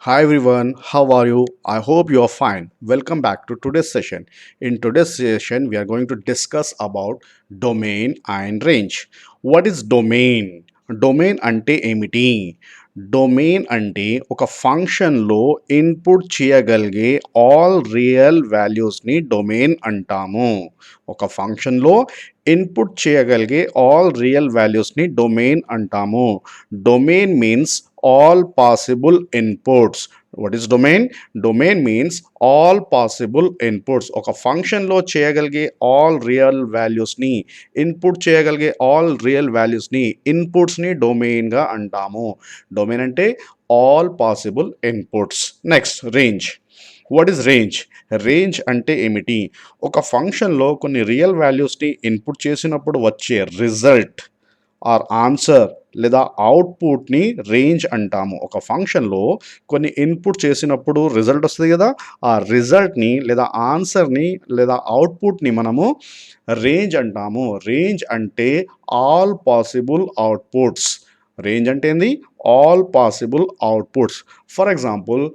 Hi everyone, how are you? I hope you are fine. Welcome back to today's session. In today's session, we are going to discuss about domain and range. What is domain? Domain అంటే ఏమిటి? Domain అంటే ఒక ఫంక్షన్లో input చేయగలిగే all real వాల్యూస్ని domain అంటాము. ఒక ఫంక్షన్లో ఇన్పుట్ చేయగలిగే ఆల్ రియల్ వాల్యూస్ని డొమైన్ అంటాము. Domain means all possible inputs. What is domain? Domain means all possible inputs. ఒక ఫంక్షన్లో చేయగలిగే ఆల్ రియల్ వాల్యూస్ని ఇన్పుట్ చేయగలిగే ఆల్ రియల్ వాల్యూస్ని ఇన్పుట్స్ని డొమైన్గా అంటాము. డొమైన్ అంటే all possible inputs. Next range. What is range? Range అంటే ఏమిటి? ఒక ఫంక్షన్లో కొన్ని రియల్ వాల్యూస్ని ఇన్పుట్ చేసినప్పుడు వచ్చే రిజల్ట్ ఆర్ ఆన్సర్ లేదా అవుట్పుట్ని రేంజ్ అంటాము. ఒక ఫంక్షన్లో కొన్ని ఇన్పుట్ చేసినప్పుడు రిజల్ట్ వస్తుంది కదా, ఆ రిజల్ట్ని లేదా ఆన్సర్ని లేదా అవుట్పుట్ని మనము రేంజ్ అంటాము. రేంజ్ అంటే ఆల్ పాసిబుల్ అవుట్పుట్స్. రేంజ్ అంటే ఏంది? All possible outputs. For example,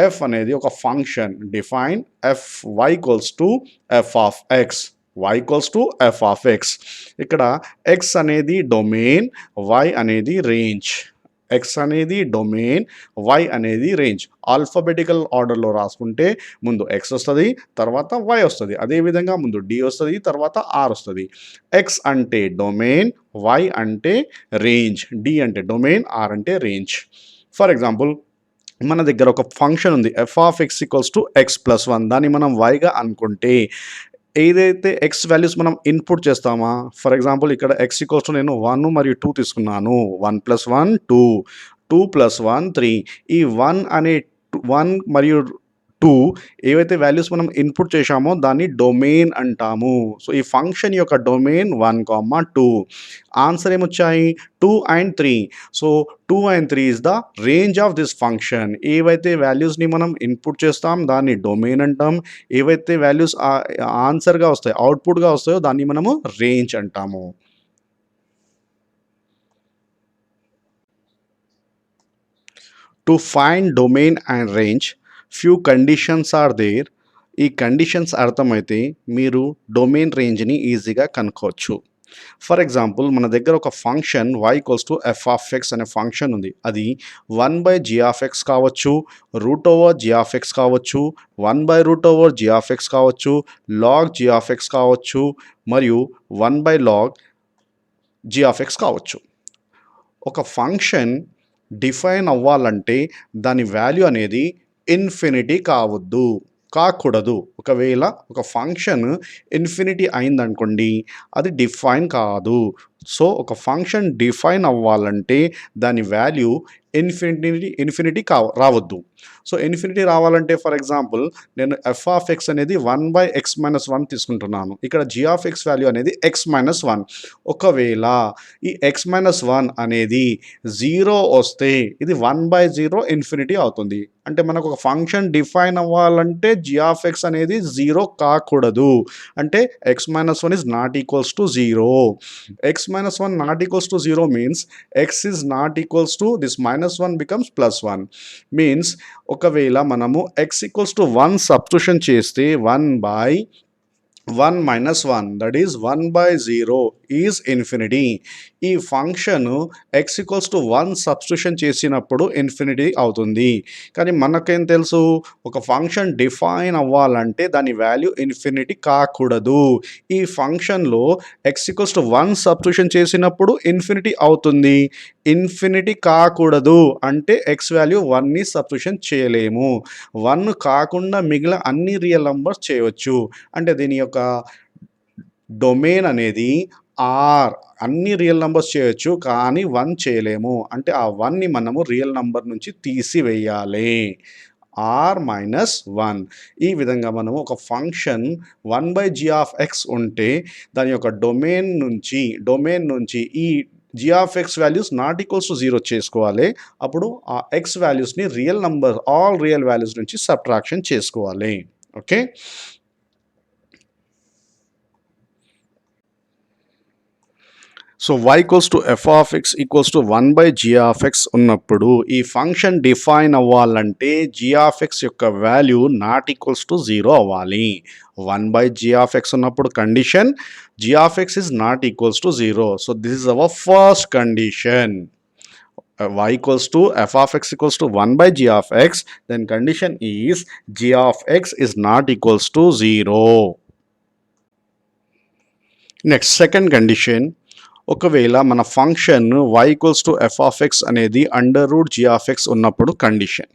f అనేది ఒక function. Define f y equals to F of x. y equals to F of x. ఇక్కడ ఎక్స్ అనేది డొమైన్, y అనేది రేంజ్. ఎక్స్ అనేది domain, y అనేది range. Alphabetical ఆర్డర్లో రాసుకుంటే ముందు ఎక్స్ వస్తుంది, తర్వాత y వస్తుంది. అదేవిధంగా ముందు డి వస్తుంది, తర్వాత ఆర్ వస్తుంది. ఎక్స్ అంటే డొమైన్, y అంటే రేంజ్, డి అంటే డొమైన్, ఆర్ అంటే రేంజ్. ఫర్ ఎగ్జాంపుల్, మన దగ్గర ఒక ఫంక్షన్ ఉంది, f of X equals to X plus one. దాన్ని మనం వైగా అనుకుంటే ఏదైతే ఎక్స్ వాల్యూస్ మనం ఇన్పుట్ చేస్తామా, ఫర్ ఎగ్జాంపుల్ ఇక్కడ ఎక్స్ ఈక్వల్స్ టు నేను 1 మరియు 2 తీసుకున్నాను. 1 + 1 2, 2 + 1 3. ఈ 1 అనే 1 మరియు 2 ఏవైతే వాల్యూస్ మనం ఇన్పుట్ చేశామో దాన్ని డొమైన్ అంటాము. సో ఈ ఫంక్షన్ యొక్క డొమైన్ 1, 2. ఆన్సర్ ఏమొచ్చాయి? 2 and 3. So 2 and 3 is the range of this function. ఏవైతే వాల్యూస్ని మనం ఇన్పుట్ చేస్తాం దాన్ని డొమైన్ అంటాం. ఏవైతే వాల్యూస్ ఆన్సర్గా వస్తాయో, అవుట్పుట్గా వస్తాయో దాన్ని మనము రేంజ్ అంటాము. To find domain and range few conditions are there. ఈ కండిషన్స్ అర్థమైతే మీరు డొమైన్ రేంజ్ని ఈజీగా కనుక్కోవచ్చు. ఫర్ ఎగ్జాంపుల్, మన దగ్గర ఒక function y equals to F of X అనే ఫంక్షన్ ఉంది. అది 1/g ఆఫ్ ఎక్స్ కావచ్చు, route over g of X కావచ్చు, 1/√g ఆఫ్ ఎక్స్ కావచ్చు, log g ఆఫ్ ఎక్స్ కావచ్చు, మరియు 1/log g ఆఫ్ ఎక్స్ కావచ్చు. ఒక ఫంక్షన్ డిఫైన్ అవ్వాలంటే దాని వాల్యూ అనేది ఇన్ఫినిటీ కాకూడదు. ఒకవేళ ఒక ఫంక్షన్ ఇన్ఫినిటీ అయిందనుకోండి, అది డిఫైన్ కాదు. సో ఒక ఫంక్షన్ డిఫైన్ అవ్వాలంటే దాని వాల్యూ ఇన్ఫినిటీ రావద్దు. సో ఇన్ఫినిటీ రావాలంటే, ఫర్ ఎగ్జాంపుల్, నేను ఎఫ్ ఆఫ్ ఎక్స్ అనేది 1/x-1 తీసుకుంటున్నాను. ఇక్కడ g ఆఫ్ ఎక్స్ వాల్యూ అనేది x-1. ఒకవేళ ఈ x-1 అనేది 0 వస్తే ఇది 1/0 ఇన్ఫినిటీ అవుతుంది. అంటే మనకు ఒక ఫంక్షన్ డిఫైన్ అవ్వాలంటే g ఆఫ్ ఎక్స్ అనేది 0 కాకూడదు. అంటే x-1 is not equals to 0. x-1 not equals to 0 means x is not equals to this -1 becomes +1. Means ఒకవేళ మనము x ఈక్వల్స్ టు 1 సబ్స్టిట్యూషన్ చేస్తే 1/1 - 1, దట్ ఈస్ 1/0 ఈజ్ ఇన్ఫినిటీ. ఈ function x equals to 1 substitution చేసినప్పుడు infinity అవుతుంది. కానీ మనకేం తెలుసు, ఒక ఫంక్షన్ డిఫైన్ అవ్వాలంటే దాని వాల్యూ ఇన్ఫినిటీ కాకూడదు. ఈ ఫంక్షన్లో x ఈక్వల్స్ టు 1 సబ్స్టిట్యూషన్ చేసినప్పుడు ఇన్ఫినిటీ అవుతుంది. ఇన్ఫినిటీ కాకూడదు అంటే x వాల్యూ 1ని సబ్స్టిట్యూషన్ చేయలేము. 1 కాకుండా మిగిలిన అన్ని రియల్ నంబర్స్ చేయవచ్చు. అంటే దీని యొక్క డొమైన్ అనేది ఆర్. అన్ని రియల్ నంబర్స్ చేయొచ్చు, కానీ 1 చేయలేము. అంటే ఆ 1ని మనము రియల్ నంబర్ నుంచి తీసివేయాలి. r-1. ఈ విధంగా మనము ఒక ఫంక్షన్ 1/g ఆఫ్ ఎక్స్ ఉంటే దాని యొక్క డొమైన్ నుంచి ఈ g of X values not equals to 0 చేసుకోవాలి. అప్పుడు ఆ ఎక్స్ వాల్యూస్ని ఆల్ రియల్ వాల్యూస్ నుంచి సబ్ట్రాక్షన్ చేసుకోవాలి. Okay. So y equals to F of X equals to 1/g of X ఉన్నప్పుడు ఈ ఫంక్షన్ డిఫైన్ అవ్వాలంటే g ఆఫ్ ఎక్స్ యొక్క వాల్యూ నాట్ ఈక్వల్స్ టు 0 అవ్వాలి. 1/g ఆఫ్ ఎక్స్ ఉన్నప్పుడు condition g of X is not equals to 0. So this is our first condition. Y equals to f of x equals to 1/g of x, then condition is g of x is not equals to 0. Next, second condition, ఒకవేళ మన function y equals to F of X అనేది under root G of X ఉన్నప్పుడు condition.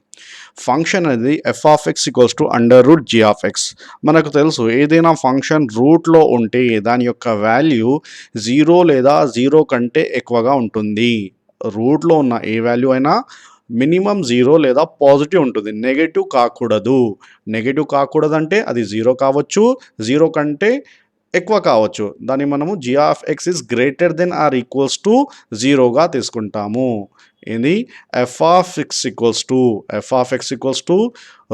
Function అనేది F of X equals to under root G of X. మనకు తెలుసు ఏదైనా function రూట్లో ఉంటే దాని యొక్క వాల్యూ 0 లేదా 0 కంటే ఎక్కువగా ఉంటుంది. రూట్లో ఉన్న ఏ వాల్యూ అయినా మినిమం 0 లేదా పాజిటివ్ ఉంటుంది, నెగటివ్ కాకూడదు. నెగటివ్ కాకూడదంటే అది 0 కావచ్చు, 0 కంటే ఎక్కువ కావచ్చు. దాన్ని మనము g of X is greater than or equals to 0గా తీసుకుంటాము. ఇది F of X equals to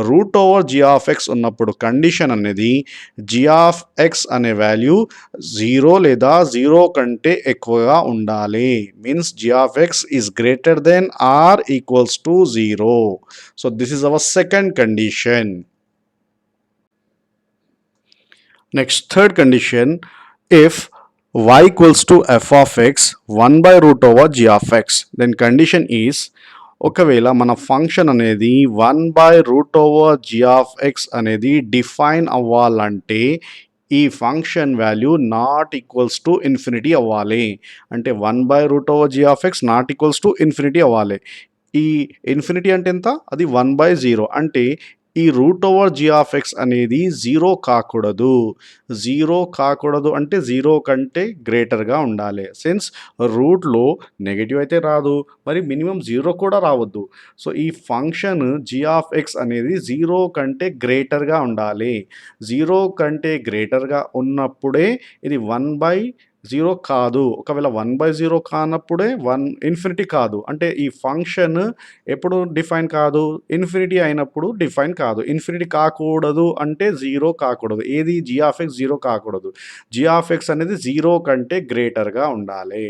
root over g of X ఉన్నప్పుడు కండిషన్ అనేది g ఆఫ్ ఎక్స్ అనే వాల్యూ 0 లేదా 0 కంటే ఎక్కువగా ఉండాలి. Means g of X is greater than or equals to 0. So this is our second condition. Next, third condition, if y equals to f of x 1 by root over g of x, then condition is ఒకవేళ మన function అనేది 1 by root over g of X అనేది define అవ్వాలంటే ఈ function value not equals to infinity అవ్వాలి. అంటే 1 by root over g of x not equals to infinity అవ్వాలి. ఈ ఇన్ఫినిటీ అంటే ఎంత? అది 1/0. అంటే ఈ route over g of X అనేది 0 కాకూడదు. 0 కాకూడదు అంటే 0 కంటే గ్రేటర్గా ఉండాలి. సిన్స్ రూట్లో నెగటివ్ అయితే రాదు, మరి మినిమం 0 కూడా రావద్దు. సో ఈ ఫంక్షన్ g ఆఫ్ ఎక్స్ అనేది 0 కంటే గ్రేటర్గా ఉండాలి. 0 కంటే గ్రేటర్గా ఉన్నప్పుడే ఇది 1/0 కాదు. ఒకవేళ 1/0 కానప్పుడే ఇన్ఫినిటీ కాదు. అంటే ఈ ఫంక్షన్ ఎప్పుడు డిఫైన్ కాదు? ఇన్ఫినిటీ అయినప్పుడు డిఫైన్ కాదు. ఇన్ఫినిటీ కాకూడదు అంటే 0 కాకూడదు. ఏది? g ఆఫ్ ఎక్స్ 0 కాకూడదు. g ఆఫ్ ఎక్స్ అనేది 0 కంటే గ్రేటర్గా ఉండాలి.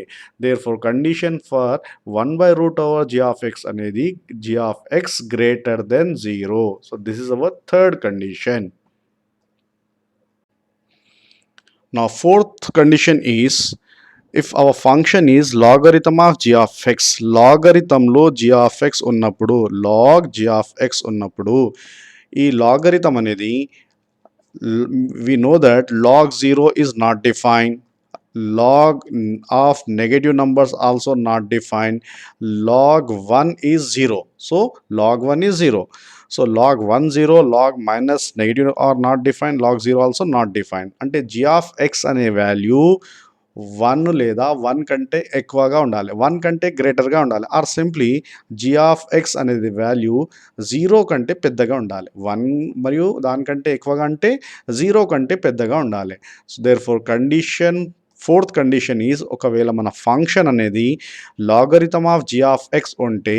దేర్ఫోర్ కండిషన్ ఫర్ 1/రూట్ ఓవర్ g ఆఫ్ ఎక్స్ అనేది g of X greater than 0. So this is our third condition. Now fourth condition is if our function is logarithm of g of x, లాగరిథంలో g of x ఉన్నప్పుడు, log g of x ఉన్నప్పుడు ఈ logarithm అనేది we know that log 0 is not defined, log of negative numbers also not defined, log 1 is 0. So log 1 is 0. So log 1 0, log minus negative are not defined, log 0 also not defined. అంటే g of x అనే value 1 లేదా 1 కంటే ఎక్కువగా ఉండాలి, 1 కంటే గ్రేటర్గా ఉండాలి. Or simply g of X అనేది వాల్యూ 0 కంటే పెద్దగా ఉండాలి. 1 మరియు దానికంటే ఎక్కువగా అంటే 0 కంటే పెద్దగా ఉండాలి. So there four condition, fourth condition is ఒకవేళ మన ఫంక్షన్ అనేది logarithm of g of x ఉంటే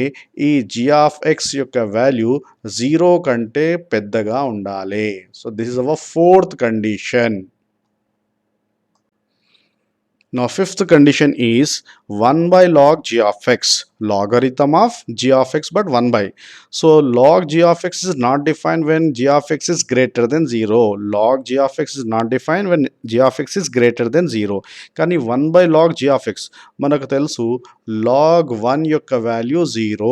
ఈ g ఆఫ్ ఎక్స్ యొక్క వాల్యూ 0 కంటే పెద్దగా ఉండాలి. So this is our fourth condition. Now fifth condition is 1 by log g of x, logarithm of g of x but 1 by. So log g of x is not defined when g of x is greater than 0. Log g of x is not defined when g of x is greater than 0. కానీ 1 by log g of x మనకు తెలుసు log 1 యొక్క value 0.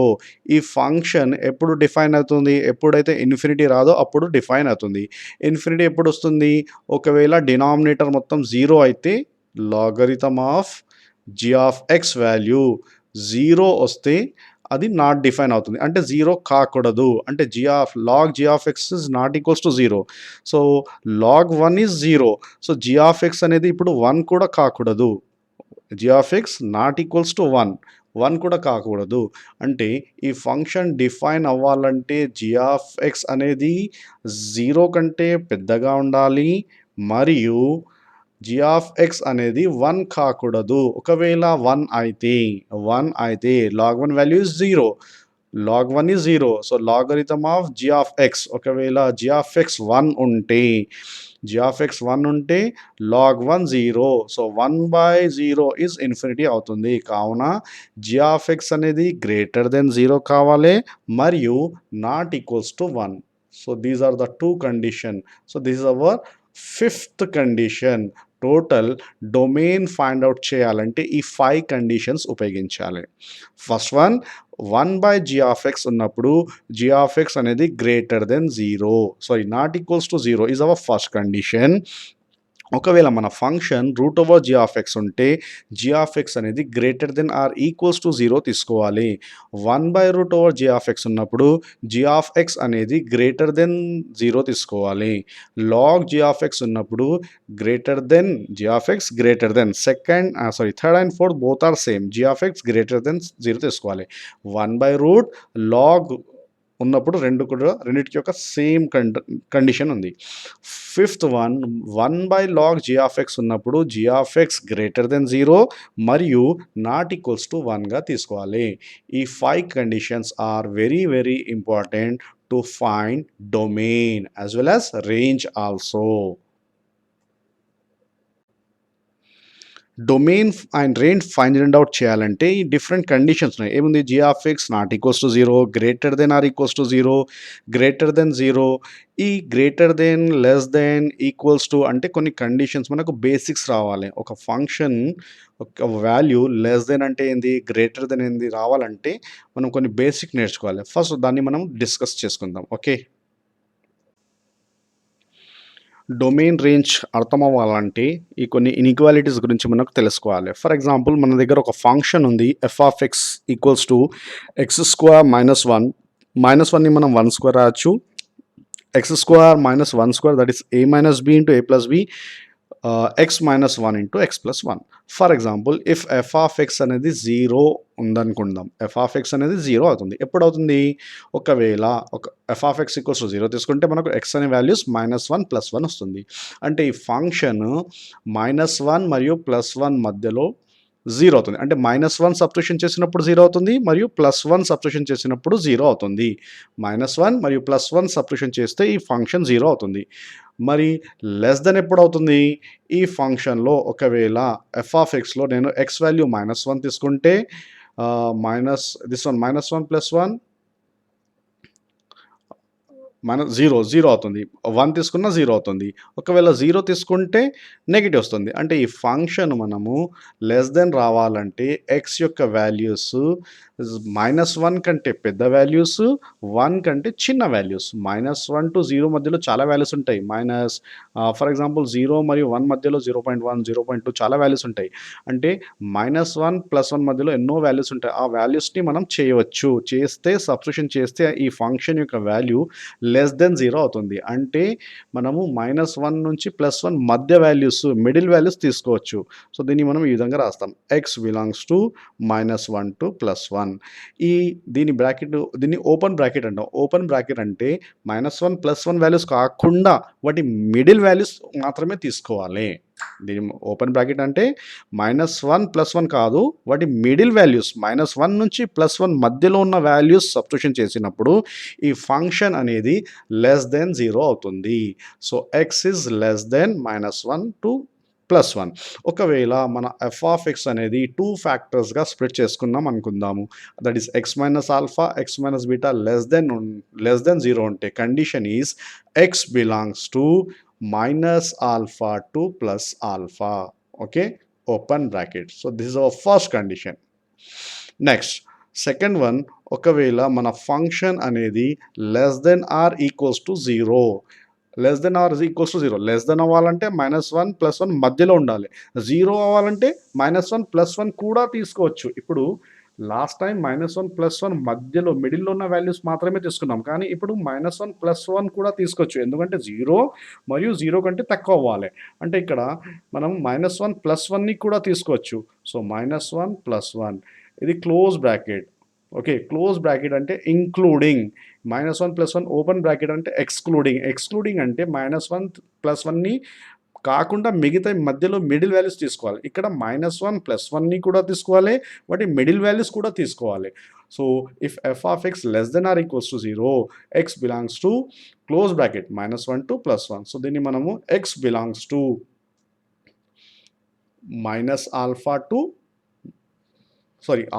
ఈ function ఎప్పుడు define అవుతుంది? ఎప్పుడైతే infinity రాదో అప్పుడు డిఫైన్ అవుతుంది. ఇన్ఫినిటీ ఎప్పుడు వస్తుంది? ఒకవేళ డినామినేటర్ మొత్తం 0 అయితే logarithm of g of X value 0 వస్తే అది నాట్ డిఫైన్ అవుతుంది. అంటే 0 కాకూడదు. అంటే log g of X is not equals to 0. So log 1 is 0. So g of X అనేది ఇప్పుడు 1 కూడా కాకూడదు. g of x not equals to 1 కూడా కాకూడదు. అంటే ఈ ఫంక్షన్ డిఫైన్ అవ్వాలంటే g ఆఫ్ ఎక్స్ అనేది 0 కంటే పెద్దగా ఉండాలి మరియు g ఆఫ్ ఎక్స్ అనేది 1 కాకూడదు. ఒకవేళ 1 అయితే log 1 value is 0. log 1 is 0. So logarithm of g of X, ఒకవేళ g ఆఫ్ ఎక్స్ 1 ఉంటే జీ ఆఫ్ ఎక్స్ 1 ఉంటే లాగ్ 1 0. సో 1/0 ఈజ్ ఇన్ఫినిటీ అవుతుంది. కావున జీ ఆఫ్ ఎక్స్ అనేది గ్రేటర్ దెన్ 0 కావాలి మరియు not equals to 1. So these are the 2 condition. So this is our fifth condition. Total domain find out చేయాలంటే ఈ 5 conditions ఉపయోగించాలి. First one 1/g of X ఉన్నప్పుడు g of X అనేది greater than 0. Sorry not equals to 0 is our first condition. ఒకవేళ మన function root over G of x ఉంటే G of X అనేది greater than or equals to 0 తీసుకోవాలి. 1/రూట్ over G of X ఉన్నప్పుడు G of X అనేది greater than 0 తీసుకోవాలి. Log G of X ఉన్నప్పుడు greater than G of X greater than third and fourth both are same. G of X greater than 0 తీసుకోవాలి. 1/రూట్ log ఉన్నప్పుడు రెండింటికి యొక్క same condition ఉంది. ఫిఫ్త్ వన్ 1/లాగ్ జీ ఆఫ్ ఎక్స్ ఉన్నప్పుడు G of X greater than 0 మరియు not equals to 1గా తీసుకోవాలి. ఈ 5 conditions are very very important to find domain as well as range also. Domain and range find out చేయాలంటే ఈ different conditions ఉన్నాయి. ఏముంది? G of x not equals to 0, greater than or equals to 0, greater than 0. ఈ greater than, less than, equals to అంటే కొన్ని conditions మనకు basics రావాలి. ఒక ఫంక్షన్ ఒక వాల్యూ లెస్ దెన్ అంటే ఏంది, గ్రేటర్ దెన్ ఏంది రావాలంటే మనం కొన్ని బేసిక్ నేర్చుకోవాలి. ఫస్ట్ దాన్ని మనం డిస్కస్ చేసుకుందాం. ఓకే, డొమైన్ రేంజ్ అర్థం అవ్వాలంటే ఈ కొన్ని ఇన్ఈక్వాలిటీస్ గురించి మనకు తెలుసుకోవాలి. ఫర్ ఎగ్జాంపుల్ మన దగ్గర ఒక ఫంక్షన్ ఉంది, f of X equals to x square minus 1. -1ని మనం 1 స్క్వేర్ రాయొచ్చు. X square minus 1 square that is a minus b into a plus b, x minus 1 into x plus 1. For example if F of X అనేది 0 ఉందనుకుందాం. F of X అనేది 0 అవుతుంది. ఎప్పుడు అవుతుంది? ఒకవేళ ఒక F of X equals to 0 తీసుకుంటే మనకు ఎక్స్ అనే వాల్యూస్ -1 +1 వస్తుంది. అంటే ఈ ఫంక్షన్ -1 మరియు +1 మధ్యలో 0 అవుతుంది. అంటే -1 సబ్స్టిట్యూషన్ చేసినప్పుడు 0 అవుతుంది మరియు +1 సబ్స్టిట్యూషన్ చేసినప్పుడు 0 అవుతుంది. -1 మరియు +1 సబ్స్టిట్యూషన్ చేస్తే ఈ ఫంక్షన్ 0 అవుతుంది. మరి లెస్ దెన్ ఎప్పుడు అవుతుంది? ఈ ఫంక్షన్లో ఒకవేళ ఎఫ్ ఆఫ్ ఎక్స్లో నేను ఎక్స్ వాల్యూ -1 తీసుకుంటే -1 + 1 -0 అవుతుంది. 1 తీసుకున్న 0 అవుతుంది. ఒకవేళ 0 తీసుకుంటే నెగెటివ్ వస్తుంది. అంటే ఈ ఫంక్షన్ మనము లెస్ దెన్ రావాలంటే ఎక్స్ యొక్క వాల్యూస్ -1 కంటే పెద్ద వాల్యూస్, 1 కంటే చిన్న వాల్యూస్. -1 to 0 మధ్యలో చాలా వాల్యూస్ ఉంటాయి. ఫర్ ఎగ్జాంపుల్ 0 మరియు 1 మధ్యలో 0.1, 0.2 చాలా వాల్యూస్ ఉంటాయి. అంటే -1 + 1 మధ్యలో ఎన్నో వాల్యూస్ ఉంటాయి. ఆ వాల్యూస్ని మనం చేయవచ్చు. చేస్తే సబ్స్టిట్యూషన్ చేస్తే ఈ ఫంక్షన్ యొక్క వాల్యూ లెస్ దెన్ 0 అవుతుంది. అంటే మనము -1 నుంచి +1 మధ్య వాల్యూస్, మిడిల్ వాల్యూస్ తీసుకోవచ్చు. సో దీన్ని మనం ఈ విధంగా రాస్తాం. X belongs to -1 to +1. దీన్ని ఓపెన్ బ్రాకెట్ అంటాం. ఓపెన్ బ్రాకెట్ అంటే -1 +1 వాల్యూస్ కాకుండా వాటి మిడిల్ వాల్యూస్ మాత్రమే తీసుకోవాలి. దీని ఓపెన్ బ్రాకెట్ అంటే -1 +1 కాదు, వాటి మిడిల్ వాల్యూస్ -1 నుంచి +1 మధ్యలో ఉన్న వాల్యూస్ సబ్స్టిట్యూషన్ చేసినప్పుడు ఈ ఫంక్షన్ అనేది లెస్ దెన్ 0 అవుతుంది. So X is less than -1 to +1. ఒకవేళ మన ఎఫ్ ఆఫ్ ఎక్స్ అనేది 2 ఫ్యాక్టర్స్గా స్ప్లిట్ చేసుకున్నాం అనుకుందాము. That is x minus alpha, X minus beta less than 0 ఉంటే condition is x belongs to -ఆల్ఫా to +ఆల్ఫా. Okay, open bracket. So this is our first condition. Next second one, ఒకవేళ మన function అనేది less than or equals to 0. Less than or equals to 0. Less than అవ్వాలంటే -1 +1 మధ్యలో ఉండాలి. 0 అవ్వాలంటే -1 +1 కూడా తీసుకోవచ్చు. ఇప్పుడు లాస్ట్ టైం -1 +1 మధ్యలో మిడిల్‌లో ఉన్న వాల్యూస్ మాత్రమే తీసుకున్నాం. కానీ ఇప్పుడు -1 +1 కూడా తీసుకోవచ్చు. ఎందుకంటే 0 మరియు 0 కంటే తక్కువ అవ్వాలి. అంటే ఇక్కడ మనం -1 +1ని కూడా తీసుకోవచ్చు. సో -1 +1 ఇది close bracket. Okay, close bracket అంటే ఇంక్లూడింగ్. -1 + 1 ఓపెన్ బ్రాకెట్ అంటే ఎక్స్క్లూడింగ్. ఎక్స్క్లూడింగ్ అంటే -1 + 1ని కాకుండా మిగతా మధ్యలో మిడిల్ వాల్యూస్ తీసుకోవాలి. ఇక్కడ -1 +1ని కూడా తీసుకోవాలి. వాటి మిడిల్ వాల్యూస్ కూడా తీసుకోవాలి. So, if F of X less than or equals to 0 X belongs to close bracket -1 to +1. So, దీన్ని మనము X belongs to alpha to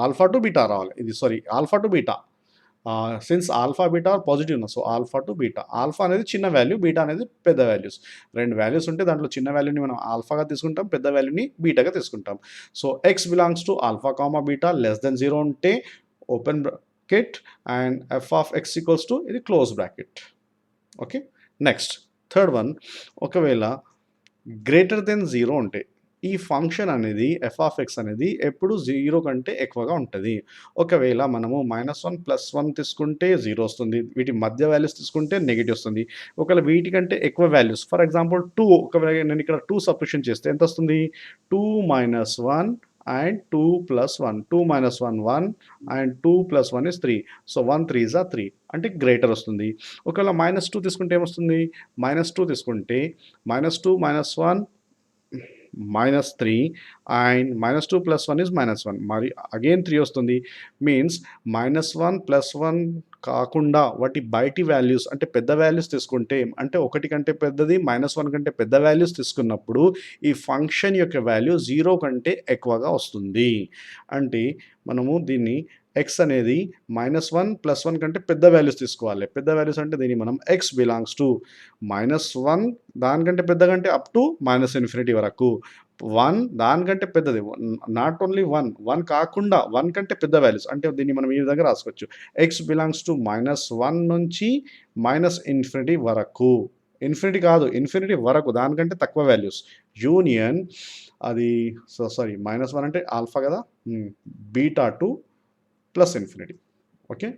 alpha to beta రావాలి. ఇది alpha to beta. Since alpha, beta positive ఉన్నాయి. So, alpha to beta. Alpha అనేది చిన్న value, beta అనేది పెద్ద values. 2 values ఉంటే దాంట్లో చిన్న వాల్యూని మనం ఆల్ఫాగా తీసుకుంటాం, పెద్ద వాల్యూని బీటాగా తీసుకుంటాం. So, X belongs to alpha comma beta less than 0 ఉంటే open bracket and F of X equals to ఇది close bracket. Okay. Next third one, ఒకవేళ గ్రేటర్ దెన్ 0 ఉంటే ఈ ఫంక్షన్ అనేది ఎఫ్ ఆఫ్ ఎక్స్ అనేది ఎప్పుడు 0 కంటే ఎక్కువగా ఉంటుంది. ఒకవేళ మనము -1 +1 తీసుకుంటే 0 వస్తుంది. వీటి మధ్య వాల్యూస్ తీసుకుంటే నెగెటివ్ వస్తుంది. ఒకవేళ వీటికంటే ఎక్కువ వాల్యూస్ ఫర్ ఎగ్జాంపుల్ 2, ఒకవేళ నేను ఇక్కడ 2 సబ్స్టిట్యూషన్ చేస్తే ఎంత వస్తుంది? 2 - 1 and 2 + 1. 2 - 1 1 and 2 + 1 is 3. So, 1 3s are 3 అంటే గ్రేటర్ వస్తుంది. ఒకవేళ -2 తీసుకుంటే ఏమొస్తుంది? -2 తీసుకుంటే -2 - 1 -3 అండ్ -2 + 1 is -1. మరి అగైన్ 3 వస్తుంది. మీన్స్ -1 +1 కాకుండా వాటి బయటి వాల్యూస్ అంటే పెద్ద వాల్యూస్ తీసుకుంటే అంటే 1 కంటే పెద్దది, -1 కంటే పెద్ద వాల్యూస్ తీసుకున్నప్పుడు ఈ ఫంక్షన్ యొక్క వాల్యూ 0 కంటే ఎక్కువగా వస్తుంది. అంటే మనము దీన్ని ఎక్స్ అనేది -1 +1 కంటే పెద్ద వాల్యూస్ తీసుకోవాలి. పెద్ద వాల్యూస్ అంటే దీన్ని మనం ఎక్స్ బిలాంగ్స్ టు -1 దానికంటే పెద్దగా అంటే అప్ టు -∞ వరకు. 1 దానికంటే పెద్దది. నాట్ ఓన్లీ 1 కాకుండా 1 కంటే పెద్ద వాల్యూస్ అంటే దీన్ని మనం ఈ విధంగా రాసుకోవచ్చు. ఎక్స్ బిలాంగ్స్ టు -1 నుంచి -∞ వరకు. ఇన్ఫినిటీ కాదు, ఇన్ఫినిటీ వరకు దానికంటే తక్కువ వాల్యూస్. యూనియన్ అది -1 అంటే ఆల్ఫా కదా, beta to +∞. Okay.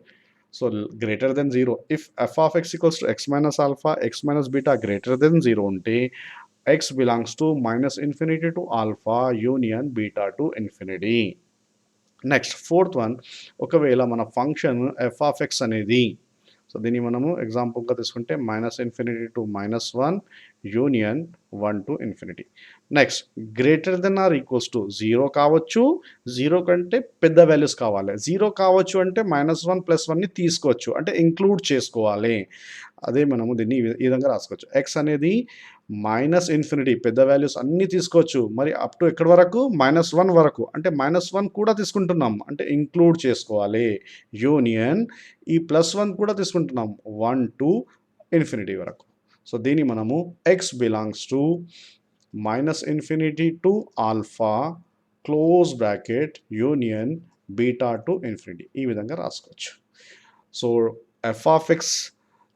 So, greater than 0 if F of X equals to x minus alpha, X minus beta greater than 0 ఉంటే X belongs to -∞ to alpha union beta to infinity. Next fourth one, ఒకవేళ మన function f of X అనేది, so దీన్ని మనము ఎగ్జాంపుల్గా తీసుకుంటే -∞ to -1 union 1 to infinity. Next greater than or equals to 0 కావచ్చు, 0 కంటే పెద్ద వాల్యూస్ కావాలి. 0 కావచ్చు అంటే -1 +1ని తీసుకోవచ్చు, అంటే ఇంక్లూడ్ చేసుకోవాలి. అదే మనము దీన్ని ఈ విధంగా రాసుకోవచ్చు. ఎక్స్ అనేది -∞ పెద్ద వాల్యూస్ అన్నీ తీసుకోవచ్చు. మరి అప్ టు ఎక్కడి వరకు? -1 వరకు. అంటే -1 కూడా తీసుకుంటున్నాం, అంటే ఇంక్లూడ్ చేసుకోవాలి. యూనియన్ ఈ +1 కూడా తీసుకుంటున్నాం 1 టు ఇన్ఫినిటీ వరకు. సో, దీన్ని మనము X belongs to -∞ to alpha close bracket union beta to infinity ఈ విధంగా రాసుకోవచ్చు. So, F of X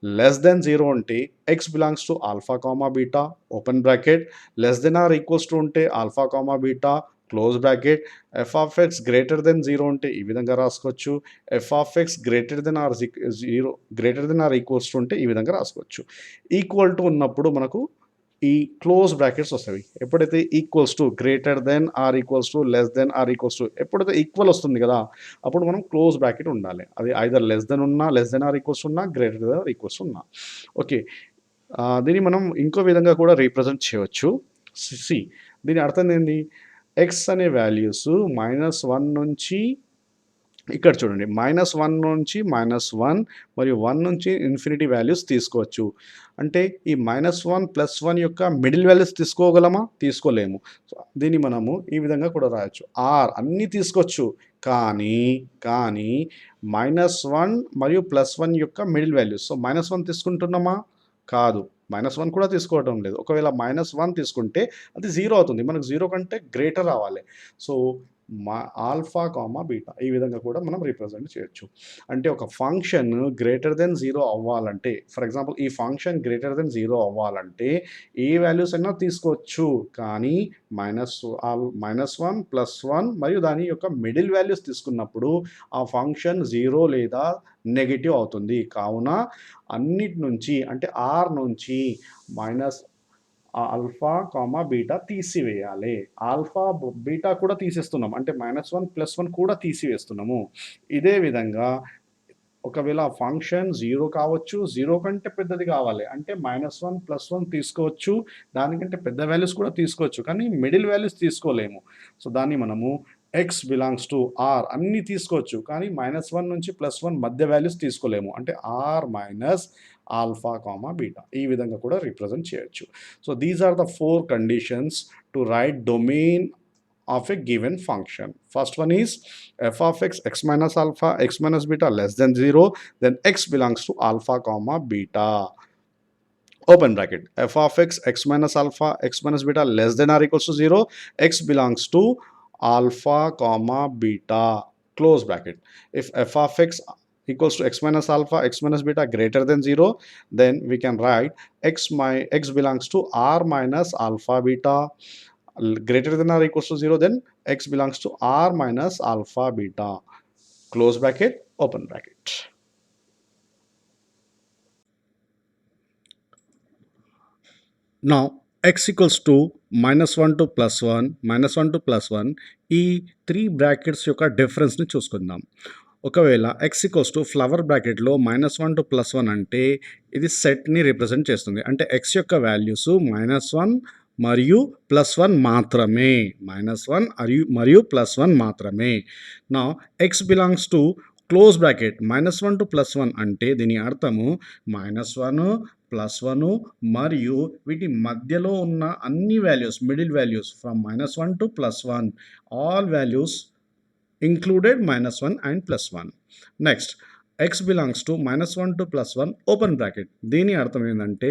less than 0 ఉంటే X belongs to alpha comma beta open bracket, less than or equals to ఉంటే alpha comma beta close bracket. F of X greater than 0 ఉంటే ఈ విధంగా రాసుకోవచ్చు. F of X greater than or equals to ఉంటే ఈ విధంగా రాసుకోవచ్చు. Equal to ఉన్నప్పుడు మనకు ఈ క్లోజ్ బ్రాకెట్స్ వస్తాయి. ఎప్పుడైతే equals to greater than or equals to less than or equals to ఎప్పుడైతే ఈక్వల్ వస్తుంది కదా, అప్పుడు మనం క్లోజ్ బ్రాకెట్ ఉండాలి. అది ఐదర్ లెస్ దెన్ ఉన్నా, లెస్ దెన్ ఆర్ ఈక్వల్స్ ఉన్నా, గ్రేటర్ దెన్ ఆర్ ఈక్వల్స్ ఉన్నా. ఓకే. దీన్ని మనం ఇంకో విధంగా కూడా రీప్రజెంట్ చేయవచ్చు. దీని అర్థం ఏంటి? ఎక్స్ అనే వాల్యూస్ -1 నుంచి ఇక్కడ చూడండి -1 నుంచి -1 మరియు 1 నుంచి ఇన్ఫినిటీ వాల్యూస్ తీసుకోవచ్చు. అంటే ఈ -1 +1 యొక్క మిడిల్ వాల్యూస్ తీసుకోగలమా? తీసుకోలేము. సో, దీన్ని మనము ఈ విధంగా కూడా రాయొచ్చు. ఆర్ అన్నీ తీసుకోవచ్చు, కానీ -1 మరియు +1 యొక్క మిడిల్ వాల్యూస్. సో, -1 తీసుకుంటున్నామా? కాదు. -1 కూడా తీసుకోవడం లేదు. ఒకవేళ -1 తీసుకుంటే అది 0 అవుతుంది. మనకు 0 కంటే గ్రేటర్ రావాలి. సో, ఆల్ఫా కామా బీటా ఈ విధంగా కూడా మనం రిప్రజెంట్ చేయొచ్చు. అంటే ఒక ఫంక్షన్ గ్రేటర్ దెన్ 0 అవ్వాలంటే, ఫర్ ఎగ్జాంపుల్ ఈ ఫంక్షన్ గ్రేటర్ దెన్ 0 అవ్వాలంటే ఏ వాల్యూస్ అయినా తీసుకోవచ్చు, కానీ -1 +1 మరియు దాని యొక్క మిడిల్ వాల్యూస్ తీసుకున్నప్పుడు ఆ ఫంక్షన్ 0 లేదా నెగెటివ్ అవుతుంది. కావున అన్నిటి నుంచి అంటే ఆర్ నుంచి ఆల్ఫా కామా బీటా తీసివేయాలి. ఆల్ఫా బీటా కూడా తీసేస్తున్నాం, అంటే -1 +1 కూడా తీసివేస్తున్నాము. ఇదే విధంగా ఒకవేళ ఆ ఫంక్షన్ 0 కావచ్చు, 0 కంటే పెద్దది కావాలి అంటే -1, +1 తీసుకోవచ్చు. దానికంటే పెద్ద వాల్యూస్ కూడా తీసుకోవచ్చు. కానీ మిడిల్ వాల్యూస్ తీసుకోలేము. సో, దాన్ని మనము ఎక్స్ బిలాంగ్స్ టు ఆర్ అన్నీ తీసుకోవచ్చు. కానీ -1 నుంచి +1 మధ్య వాల్యూస్ తీసుకోలేము. అంటే ఆర్ మైనస్ ఆల్ఫా, బీటా ఈ విధంగా కూడా రిప్రజెంట్ చేయొచ్చు. So, these are the 4 conditions to write domain of a given function. First one is f of x minus alpha, x minus beta less than 0, then x belongs to alpha, beta. Open bracket. F of x minus alpha, x minus beta less than or equals to 0, x belongs to alpha, beta. Close bracket. If f of x equals to x minus alpha, x minus beta greater than 0, then we can write x belongs to r minus alpha, beta. Greater than or equals to 0, then x belongs to r minus alpha, beta. Close bracket, open bracket. Now x equals to -1 to +1, -1 to +1 ఈ 3 brackets యొక్క డిఫరెన్స్ని చూసుకుందాం. ఒకవేళ x equals to flower బ్రాకెట్లో -1 to +1 అంటే ఇది సెట్ని represent చేస్తుంది. అంటే x యొక్క వాల్యూస్ -1 మరియు +1 మాత్రమే. -1 మరియు +1 మాత్రమే. నా x belongs to close bracket -1 to +1 అంటే దీని అర్థము -1 +1 మరియు వీటి మధ్యలో ఉన్న అన్ని values middle values from -1 to +1 all values included -1 and +1. Next, x belongs to -1 to +1 open bracket. దీని అర్థం ఏంటంటే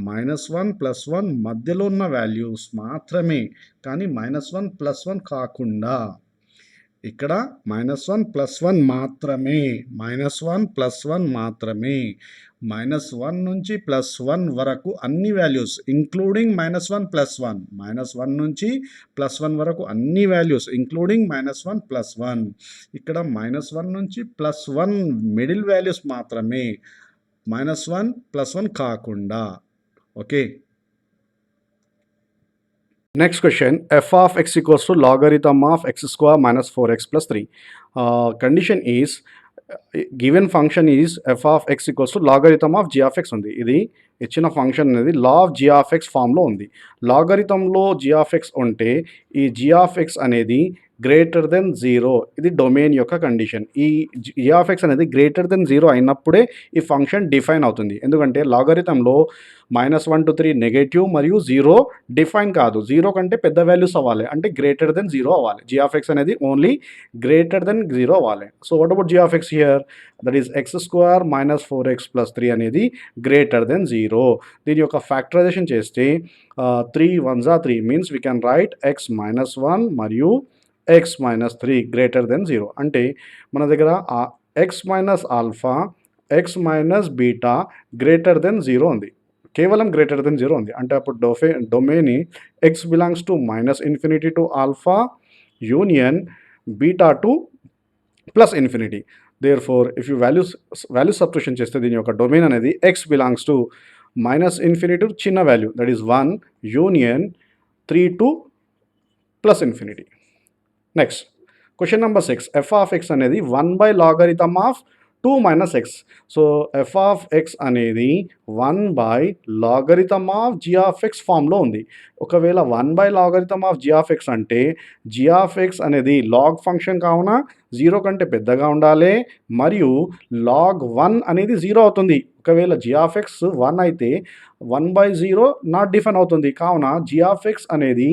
-1 +1 మధ్యలో ఉన్న వాల్యూస్ మాత్రమే, కానీ -1 +1 కాకుండా. ఇక్కడ -1 +1 మాత్రమే, -1 +1 మాత్రమే. -1 నుంచి +1 వరకు అన్ని వాల్యూస్ ఇంక్లూడింగ్ -1 +1, -1 నుంచి +1 వరకు అన్ని వాల్యూస్ ఇంక్లూడింగ్ -1 +1. ఇక్కడ -1 నుంచి +1 మిడిల్ వాల్యూస్ మాత్రమే, -1 +1 కాకుండా. Okay. Next question, f of x equals to logarithm of x square minus 4x plus 3. Condition is given function is f of x equals to logarithm of g of x ఉంది. ఇది ఇచ్చిన function అనేది law of g of x ఫామ్లో ఉంది. లాగరిథంలో g of x ఉంటే ఈ g of x అనేది greater than 0, ఇది డొమైన్ యొక్క కండిషన్. ఈ g of x అనేది గ్రేటర్ దెన్ 0 అయినప్పుడే ఈ ఫంక్షన్ డిఫైన్ అవుతుంది. ఎందుకంటే లాగరిథంలో -1 to 3 నెగటివ్ మరియు 0 డిఫైన్ కాదు. 0 కంటే పెద్ద వాల్యూస్ అవ్వాలి, అంటే గ్రేటర్ దెన్ 0 అవ్వాలి. g of x అనేది ఓన్లీ గ్రేటర్ దెన్ 0 అవ్వాలి. So what about g of x here? That is x square minus 4x plus 3 అనేది గ్రేటర్ దెన్ 0. దీని యొక్క ఫ్యాక్టరైజేషన్ చేస్తే 3 1s are 3 means we can write x minus 1 మరియు x minus 3 greater than 0. అంటే మన దగ్గర x minus alpha, x minus beta greater than 0 ఉంది. కేవలం గ్రేటర్ దెన్ 0 ఉంది. అంటే అప్పుడు domain x belongs to -minus infinity to alpha union beta to +plus infinity. Therefore if you value substitution చేస్తే దీని యొక్క డొమైన్ అనేది x belongs to -minus infinity to చిన్న value that is 1 union 3 to +infinity. Next question number 6, f of x అనేది 1/లాగరిథమ్ of 2 - x. So f of x అనేది 1/లాగరిథమ్ of g of x ఫామ్లో ఉంది. ఒకవేళ 1/లాగరిథమ్ ఆఫ్ g of x అంటే g of x అనేది లాగ్ ఫంక్షన్ కావున 0 కంటే పెద్దగా ఉండాలి మరియు లాగ్ 1 అనేది 0 అవుతుంది. ఒకవేళ g of x 1 అయితే 1/0 నాట్ డిఫైన్ అవుతుంది. కావున g of x అనేది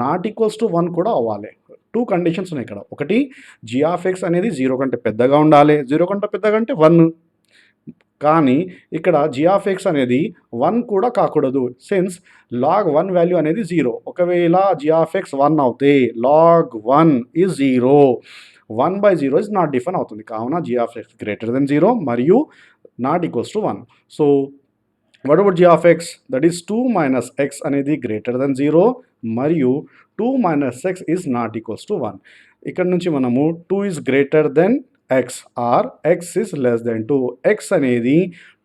నాట్ ఈక్వల్స్ టు 1 కూడా అవ్వాలి. 2 కండిషన్స్ ఉన్నాయి ఇక్కడ. ఒకటి g of x అనేది 0 కంటే పెద్దగా ఉండాలి, 0 కంటే పెద్దగా అంటే 1. కానీ ఇక్కడ g of x అనేది 1 కూడా కాకూడదు, సిన్స్ లాగ్ 1 వాల్యూ అనేది 0. ఒకవేళ g of x 1 అవుతే log 1 is 0, 1/0 is not define అవుతుంది. కావున g of x greater than 0 మరియు not equals to 1. So what about g of x? That is 2 - x అనేది గ్రేటర్ దెన్ 0 మరియు 2 - x is not equals to 1. ఇక్కడ నుంచి మనము 2 is greater than x or x is less than 2. x అనేది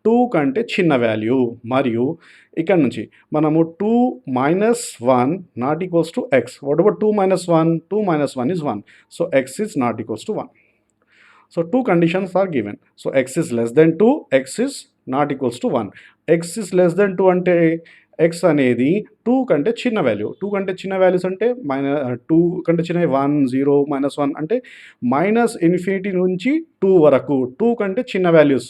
2 కంటే చిన్న value మరియు ఇక్కడ నుంచి మనము 2 - 1 not equals to x. What about 2 - 1? 2 - 1 is 1. So x is not equals to 1. So two conditions are given. So x is less than 2, x is not equals to 1. x is less than 2 అంటే x అనేది 2 కంటే చిన్న value. 2 కంటే చిన్న values అంటే 2 కంటే చిన్నవి 1, 0, -1 అంటే -ఇన్ఫినిటీ నుంచి 2 వరకు 2 కంటే చిన్న వాల్యూస్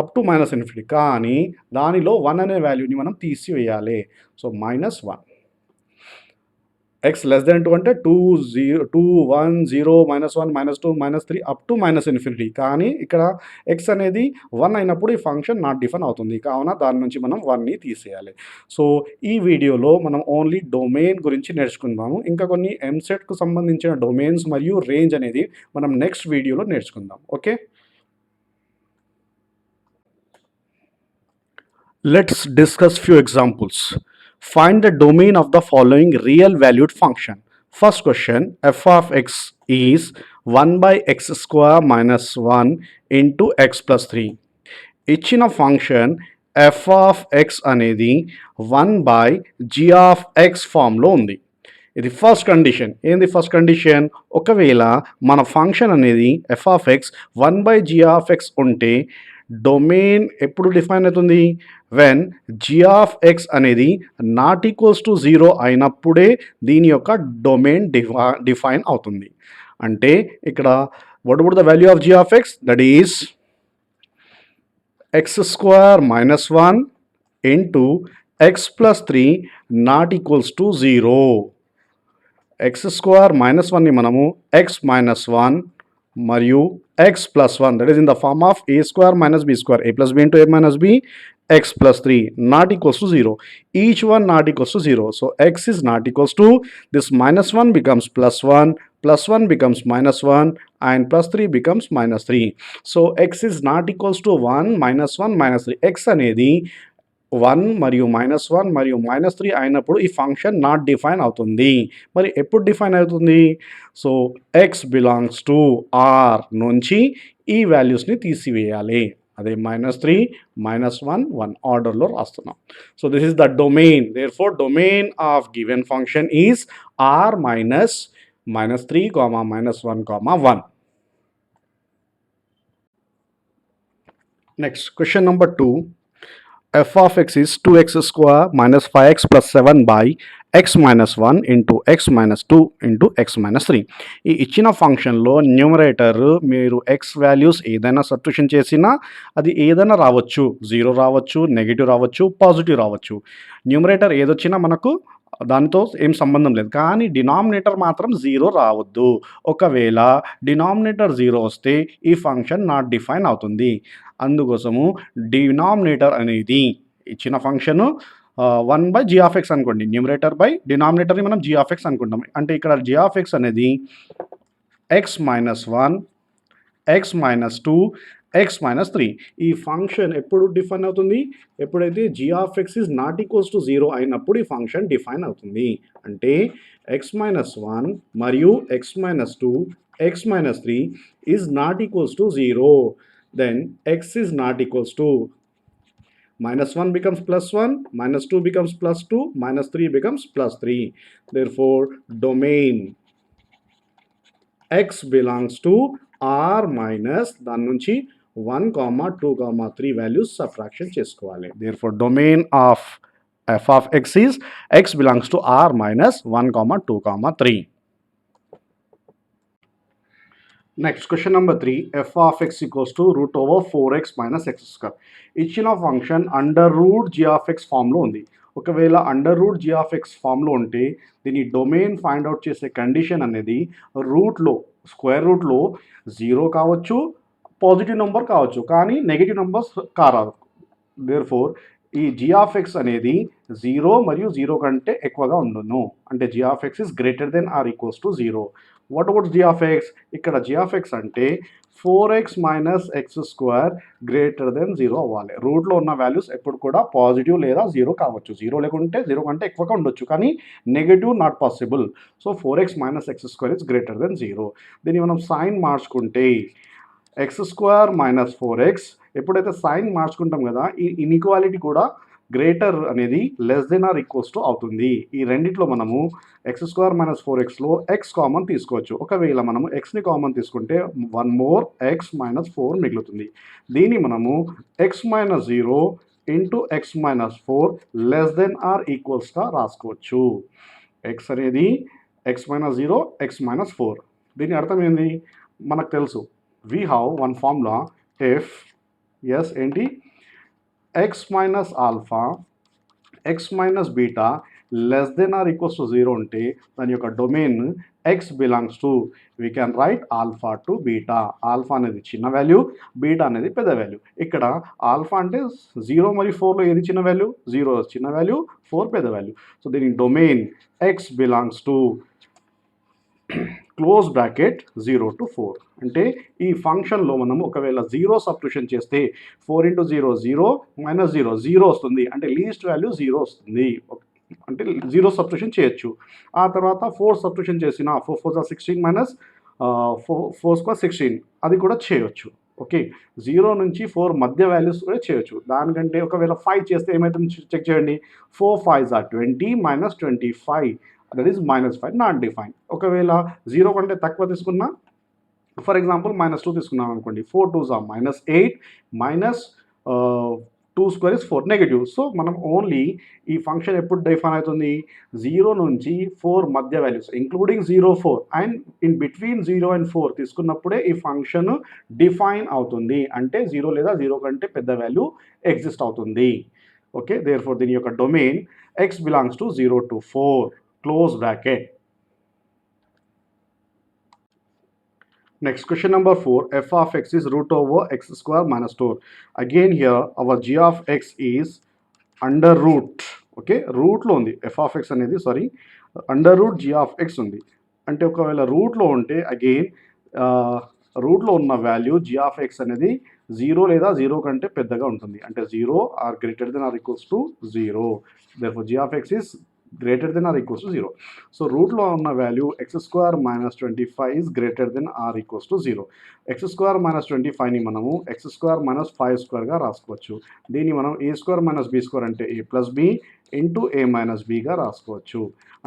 అప్ టు -ఇన్ఫినిటీ. కానీ దానిలో 1 అనే వాల్యూని మనం తీసివేయాలి. సో -1. x లెస్ దెన్ 2 అంటే 2, 1, 0, -1, -2, -3 అప్ టు -ఇన్ఫినిటీ. కానీ ఇక్కడ x అనేది 1 అయినప్పుడు ఈ ఫంక్షన్ నాట్ డిఫైన్ అవుతుంది. కావున దాని నుంచి మనం 1ని తీసేయాలి. సో ఈ వీడియోలో మనం ఓన్లీ డొమైన్ గురించి నేర్చుకుందాము. ఇంకా కొన్ని ఎంసెట్కు సంబంధించిన డొమైన్స్ మరియు రేంజ్ అనేది మనం నెక్స్ట్ వీడియోలో నేర్చుకుందాం. Okay. Let's discuss few examples. Find the domain of the following real valued function. First question, f of x is 1 by x square minus 1 into x plus 3. ఇచ్చిన ఫంక్షన్ f of x అనేది 1 by g of x ఫామ్లో ఉంది. ఇది first condition. ఏంది first condition? ఒకవేళ మన function అనేది f of x 1 by g of x ఉంటే డొమైన్ ఎప్పుడు డిఫైన్ అవుతుంది? వెన్ g of x అనేది నాట్ ఈక్వల్స్ టు 0 అయినప్పుడే దీని యొక్క డొమైన్ డిఫైన్ అవుతుంది. అంటే ఇక్కడ what would the value of g of x? That is x square minus 1 into x plus 3 not equals to 0. x square minus 1 ని మనము x minus 1 మరియు x plus 1, that is in the form of a square minus b square, a plus b into a minus b, x plus 3 not equals to 0. Each one not equals to 0. So x is not equals to, this minus 1 becomes plus 1, plus 1 becomes minus 1 and plus 3 becomes minus 3. So x is not equals to 1, minus 1, minus 3. x అనేది 1 మరియు -1 మరియు -3 అయినప్పుడు ఈ function not define అవుతుంది. మరి ఎప్పుడు define అవుతుంది? So x belongs to r నుంచి ఈ వాల్యూస్ని తీసివేయాలి. అదే -3, -1, 1 ఆర్డర్లో రాస్తున్నాం. So this is the domain. Therefore domain of given function is r minus -3, -1, 1. Next question number 2. f of x is 2x square minus 5x plus 7 by x minus 1 into x minus 2 into x minus 3. ఈ ఇచ్చిన ఫంక్షన్లో numerator మీరు x values ఏదైనా substitution చేసినా అది ఏదైనా రావచ్చు. 0 రావచ్చు, నెగిటివ్ రావచ్చు, పాజిటివ్ రావచ్చు. న్యూమరేటర్ ఏదొచ్చినా మనకు దానితో ఏం సంబంధం లేదు. కానీ డినామినేటర్ మాత్రం 0 రావద్దు. ఒకవేళ డినామినేటర్ 0 వస్తే ఈ ఫంక్షన్ నాట్ డిఫైన్ అవుతుంది. అందుకోసము డినామినేటర్ అనేది ఇచ్చిన function 1 by g of x అనుకోండి. న్యూమరేటర్ బై డినామినేటర్ని మనం g of x అనుకుంటాం. అంటే ఇక్కడ g of x అనేది x minus 1, x minus 2, x minus 3. ఈ ఫంక్షన్ ఎప్పుడు డిఫైన్ అవుతుంది? ఎప్పుడైతే g of x is not equals to 0 అయినప్పుడు ఈ ఫంక్షన్ డిఫైన్ అవుతుంది. అంటే x minus 1 మరియు x minus 2, x minus 3 is not equals to 0. Then x is not equals to -1 becomes +1, -2 becomes +2, -3 becomes +3. Therefore, domain x belongs to r minus దాని నుంచి 1, 2, 3 values subtraction చేసుకోవాలి. Therefore, domain of f of x is x belongs to r minus 1, 2, 3. Next question number 3. f of x equals to √4x minus x square. ఇచ్చిన function under root g of x ఫామ్లో ఉంది. ఒకవేళ under root g of x ఫామ్లో ఉంటే దీని domain find out చేసే condition అనేది రూట్లో స్క్వేర్ రూట్లో 0 కావచ్చు, పాజిటివ్ నెంబర్ కావచ్చు, కానీ నెగిటివ్ నెంబర్స్ కారాదు. దేర్ఫోర్ ఈ g of x అనేది 0 మరియు 0 కంటే ఎక్కువగా ఉండును. అంటే g of x is greater than or equals to 0. What about g of x? ఇక్కడ g of x అంటే 4x minus x square greater than 0 అవ్వాలి. రూట్లో ఉన్న వాల్యూస్ ఎప్పుడు కూడా పాజిటివ్ లేదా 0 కావచ్చు. 0 లేకుంటే 0 కంటే ఎక్కువగా ఉండొచ్చు, కానీ negative not possible. So 4x minus x square is greater than 0. దీన్ని మనం సైన్ మార్చుకుంటే x square minus 4x, ఎప్పుడైతే సైన్ మార్చుకుంటాం కదా ఈ ఇన్ఈక్వాలిటీ కూడా గ్రేటర్ అనేది less than or equals to అవుతుంది. ఈ రెండిట్లో మనము ఎక్స్ స్క్వేర్ మైనస్ 4xలో ఎక్స్ కామన్ తీసుకోవచ్చు. ఒకవేళ మనము ఎక్స్ని కామన్ తీసుకుంటే 1 మోర్ ఎక్స్ మైనస్ 4 మిగులుతుంది. దీన్ని మనము X minus 0 into X minus 4 less than or ఈక్వల్స్గా రాసుకోవచ్చు. ఎక్స్ అనేది ఎక్స్ మైనస్ 0 ఎక్స్ మైనస్ 4. దీని అర్థం ఏంది మనకు తెలుసు. We have one formula F S ఏంటి X minus alpha X minus beta less than or equals to 0 ఉంటే దాని యొక్క domain X belongs to we can write alpha to beta. Alpha అనేది చిన్న వాల్యూ, బీటా అనేది పెద్ద వాల్యూ. ఇక్కడ alpha అంటే 0 మరియు 4లో ఏది చిన్న వాల్యూ? 0 చిన్న వాల్యూ, 4 పెద్ద వాల్యూ. సో దీని domain X belongs to close bracket 0 to 4. అంటే ఈ ఫంక్షన్లో మనం ఒకవేళ 0 సబ్స్టిట్యూషన్ చేస్తే 4 into 0 0 మైనస్ 0 0 వస్తుంది. అంటే లీస్ట్ వాల్యూ 0 వస్తుంది. అంటే 0 సబ్స్టిట్యూషన్ చేయొచ్చు. ఆ తర్వాత 4 సబ్స్టిట్యూషన్ చేసిన 4 4 16 మైనస్ 4 స్క్వేర్ 16 అది కూడా చేయొచ్చు. ఓకే, 0 నుంచి 4 మధ్య వాల్యూస్ కూడా చేయొచ్చు. దానికంటే ఒకవేళ 5 చేస్తే ఏమవుతుంది చెక్ చేయండి. 4 5s are 20 minus 25 that is -5 not define. ఒకవేళ 0 కంటే తక్కువ తీసుకున్నా, ఫర్ ఎగ్జాంపుల్ -2 తీసుకున్నాం అనుకోండి. 4 2s are -8 minus 2 square is 4 negative. So మనం ఓన్లీ ఈ ఫంక్షన్ ఎప్పుడు డిఫైన్ అవుతుంది? 0 నుంచి 4 మధ్య values including 0 4 and in between 0 and 4 తీసుకున్నప్పుడే ఈ ఫంక్షన్ డిఫైన్ అవుతుంది. అంటే 0 లేదా 0 కంటే పెద్ద వాల్యూ ఎగ్జిస్ట్ అవుతుంది. ఓకే, దేర్ ఫోర్ దీని యొక్క domain X belongs to 0 to 4 close bracket. Next, question number 4, f of x is root over x square minus 2. Again here our g of x is under root. Okay, root లో ఉంది f of x అనేది, sorry under root g of x ఉంది. అంటే ఒకవేళ రూట్లో ఉంటే again రూట్లో ఉన్న వాల్యూ g of x అనేది 0 లేదా 0 కంటే పెద్దగా ఉంటుంది. అంటే 0 or greater than or equals to 0. therefore g of x is greater than or equals to 0. So root లో ఉన్న value x square minus 25 is greater than or equals to 0. x square minus 25ని మనము x square minus 5 squareగా రాసుకోవచ్చు. దీన్ని మనం a square minus b square అంటే a plus b into a minus bగా రాసుకోవచ్చు.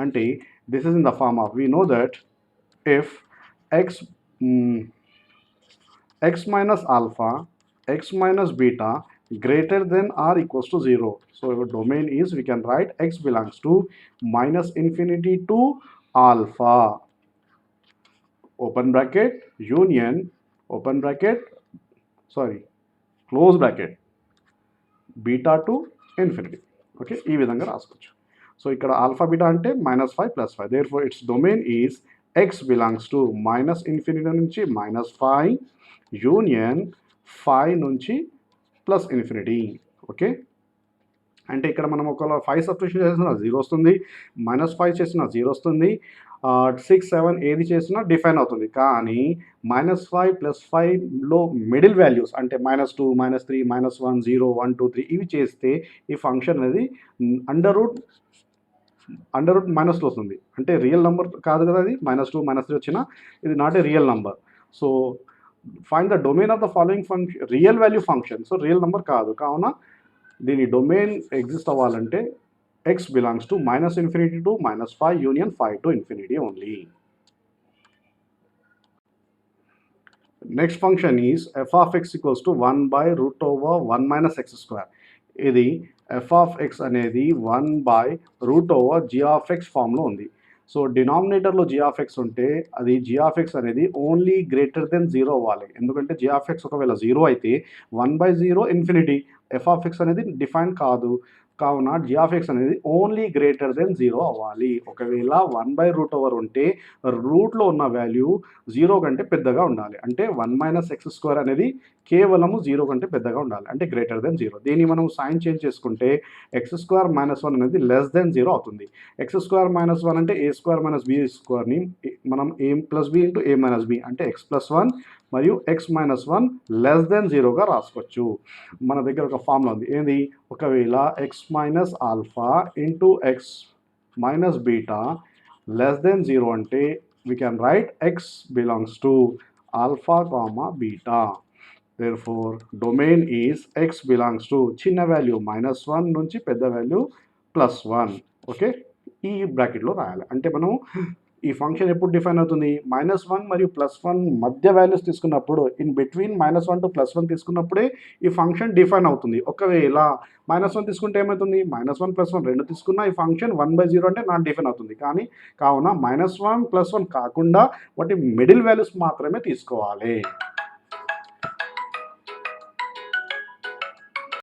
అంటే this is in the form of, we know that if x minus alpha x minus beta greater than or equals to 0. So our domain is, we can write x belongs to minus infinity to alpha open bracket union open bracket close bracket beta to infinity. Okay, ఈ విధంగా రాసుకోవచ్చు. So ఇక్కడ alpha beta అంటే -5 +5. therefore its domain is x belongs to minus infinity నుంచి -5 union 5 నుంచి plus infinity. Okay, అంటే ఇక్కడ మనం ఒకవేళ 5 సబ్స్టిట్యూషన్ చేసినా 0 వస్తుంది, -5 చేసినా 0 వస్తుంది, 6 7 ఏది చేసినా డిఫైన్ అవుతుంది. కానీ -5 +5లో మిడిల్ వాల్యూస్ అంటే -2 -3 -1 0 1 2 3 ఇవి చేస్తే ఈ ఫంక్షన్ అనేది అండర్ రూట్ మైనస్లో వస్తుంది. అంటే రియల్ నెంబర్ కాదు కదా, అది -2 -3 వచ్చినా ఇది not a real number. So find the domain of the following function, real value function. So real number కాదు, కావున దీని డొమైన్ ఎగ్జిస్ట్ అవ్వాలంటే x belongs to -infinity to -5 union 5 to infinity only. Next function is f of x equals to 1 by root over 1 minus x square. ఇది f of x అనేది 1 by root over g of x ఫామ్లో ఉంది. So డినామినేటర్లో g of x ఉంటే అది g of x అనేది only greater than 0 అవ్వాలి. ఎందుకంటే g of x ఒకవేళ 0 అయితే 1/0 ఇన్ఫినిటీ, f of x అనేది డిఫైన్ కాదు. కావున g of x అనేది ఓన్లీ గ్రేటర్ దెన్ 0 అవ్వాలి. ఒకవేళ 1/root over ఉంటే రూట్లో ఉన్న వాల్యూ 0 కంటే పెద్దగా ఉండాలి. అంటే 1 minus x square అనేది కేవలము 0 కంటే పెద్దగా ఉండాలి, అంటే గ్రేటర్ దెన్ 0. దీన్ని మనం సైన్ చేంజ్ చేసుకుంటే x square minus 1 అనేది లెస్ దెన్ 0 అవుతుంది. x square minus 1 అంటే a square minus b స్క్వేర్ని మనం a plus b into a minus b అంటే x plus 1 మరియు x minus 1 లెస్ దెన్ 0గా రాసుకోవచ్చు. మన దగ్గర ఒక ఫార్ములా ఉంది, ఏంది? ఒకవేళ x minus alpha into x minus beta less than 0 అంటే we can write x belongs to alpha comma beta. Therefore domain is x belongs to చిన్న వాల్యూ -1 నుంచి పెద్ద వాల్యూ +1. ఓకే, ఈ బ్రాకెట్లో రాయాలి. అంటే మనం ఈ ఫంక్షన్ ఎప్పుడు డిఫైన్ అవుతుంది, -1 మరియు +1 మధ్య వాల్యూస్ తీసుకున్నప్పుడు, ఇన్ బిట్వీన్ -1 టు +1 తీసుకున్నప్పుడే ఈ ఫంక్షన్ డిఫైన్ అవుతుంది. ఒకవేళ -1 తీసుకుంటే ఏమవుతుంది, -1 +1 రెండు తీసుకున్నా ఈ ఫంక్షన్ 1/0 అంటే నాట్ డిఫైన్ అవుతుంది. కానీ కావున -1 +1 కాకుండా వాటి మిడిల్ వాల్యూస్ మాత్రమే తీసుకోవాలి.